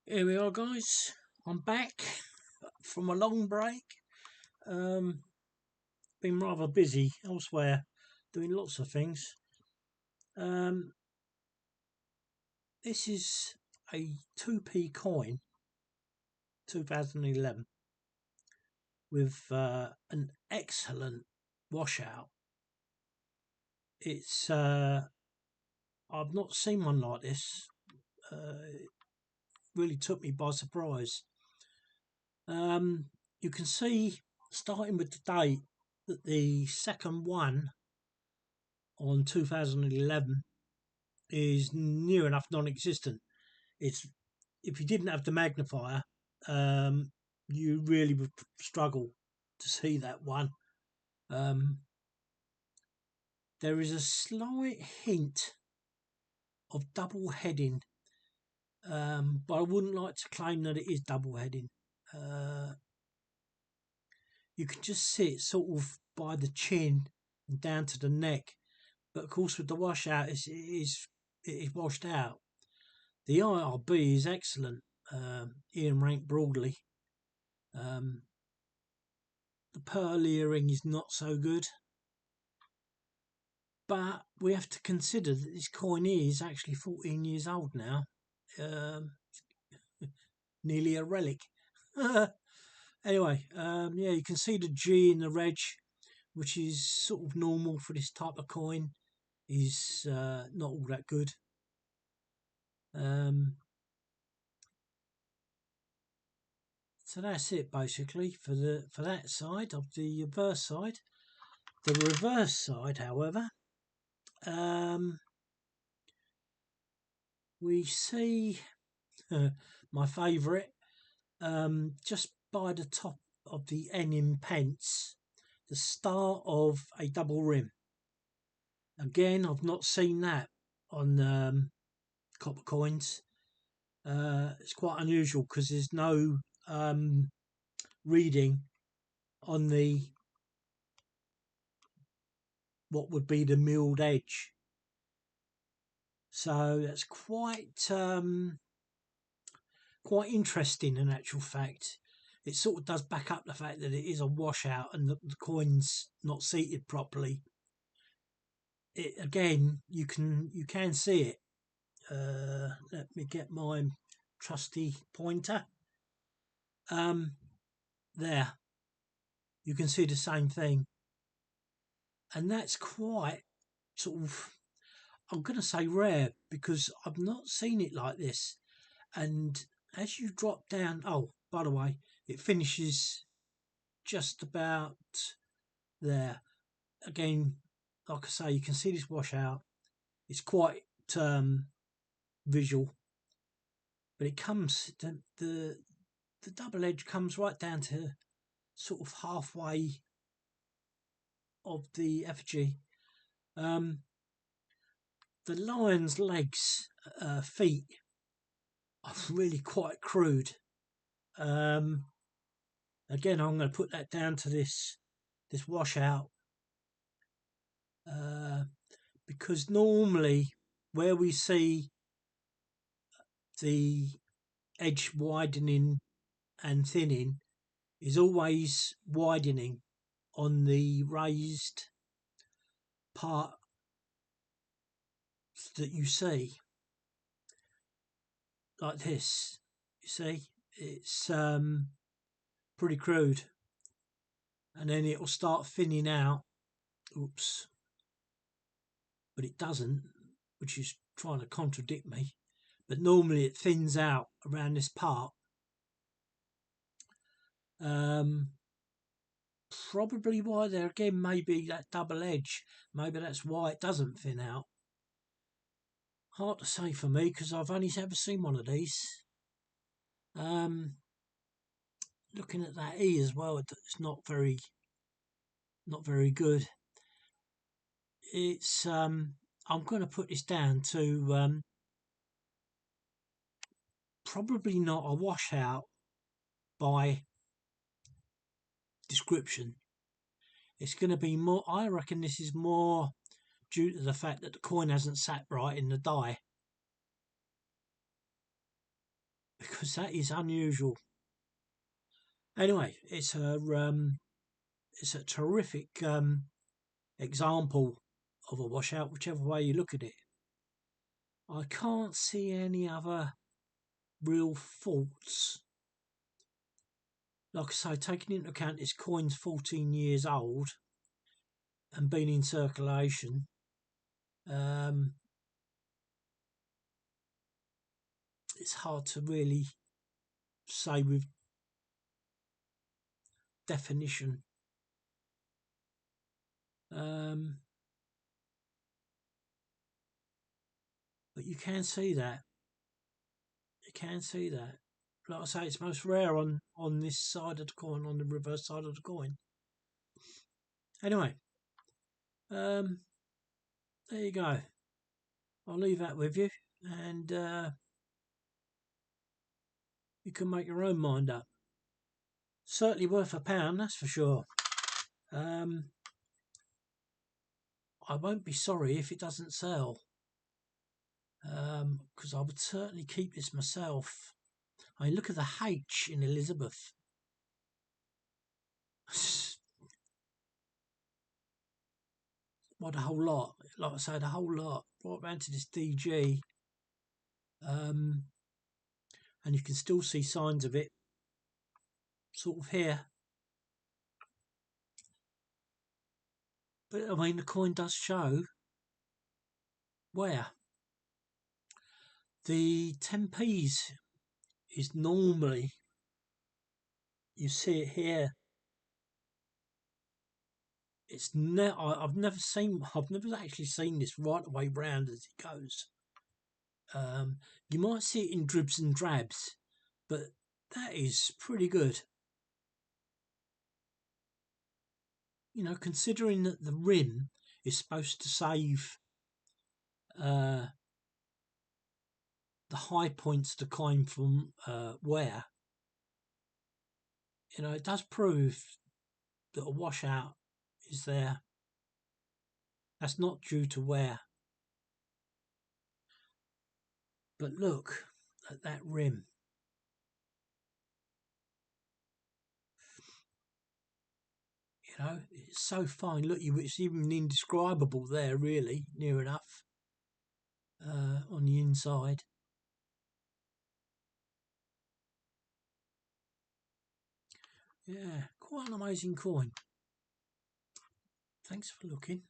Here we are, guys. I'm back from a long break. Been rather busy elsewhere, doing lots of things. Um, this is a 2p coin, 2011, with an excellent washout. It's I've not seen one like this. It really took me by surprise. You can see, starting with the date, that the second one on 2011 is near enough non-existent. It's If you didn't have the magnifier, you really would struggle to see that one. There is a slight hint of double heading, but I wouldn't like to claim that it is double heading. You can just see it sort of by the chin and down to the neck, but of course with the washout, it is washed out. The IRB is excellent, Ian ranked broadly. The pearl earring is not so good, but we have to consider that this coin is actually 14 years old now, nearly a relic. Anyway, yeah, you can see the G in the reg, which is sort of normal for this type of coin, is not all that good. So that's it basically for that side of the reverse side. The reverse side, however, we see my favourite, just by the top of the N in pence, the start of a double rim. Again, I've not seen that on copper coins. It's quite unusual because there's no reading on the what would be the milled edge. So that's quite interesting in actual fact. It sort of does back up the fact that it is a washout and the coin's not seated properly. It again, you can see it. Let me get my trusty pointer. There, you can see the same thing, and that's quite sort of, I'm going to say rare, because I've not seen it like this. And as you drop down, oh, by the way, it finishes just about there. Again, like I say, you can see this washout. It's quite visual, but it comes, the double edge comes right down to sort of halfway of the effigy. The lion's legs, feet, are really quite crude. Again, I'm going to put that down to this washout, because normally where we see the edge widening and thinning is always widening on the raised part that you see, like this. You see, it's pretty crude, and then it will start thinning out. Oops, but it doesn't, which is trying to contradict me. But normally it thins out around this part. Probably why there again, maybe that double edge, maybe that's why it doesn't thin out. Hard to say for me because I've only ever seen one of these. Looking at that E as well, it's not very good. It's I'm going to put this down to probably not a washout by description. It's going to be more, I reckon this is more due to the fact that the coin hasn't sat right in the die. because that is unusual. Anyway, it's a terrific example of a washout, whichever way you look at it. I can't see any other real faults. Like I say, taking into account this coin's 14 years old and been in circulation, it's hard to really say with definition. But you can see that. You can see that. Like I say, it's most rare on this side of the coin, on the reverse side of the coin. Anyway, there you go. I'll leave that with you, and you can make your own mind up. Certainly worth £1, that's for sure. I won't be sorry if it doesn't sell, because I would certainly keep this myself. I mean, look at the H in Elizabeth. Well, the whole lot. Like I say, the whole lot. Right round to this DG. And you can still see signs of it sort of here. But I mean, the coin does show where. The 10p's is normally, you see it here. It's I've never actually seen this right the way round as it goes. You might see it in dribs and drabs, but that is pretty good. You know, considering that the rim is supposed to save the high points to coin from wear, you know, it does prove that a washout is there. That's not due to wear. But look at that rim. You know, it's so fine. Look, it's even indescribable there, really, near enough, on the inside. Yeah, quite an amazing coin. Thanks for looking.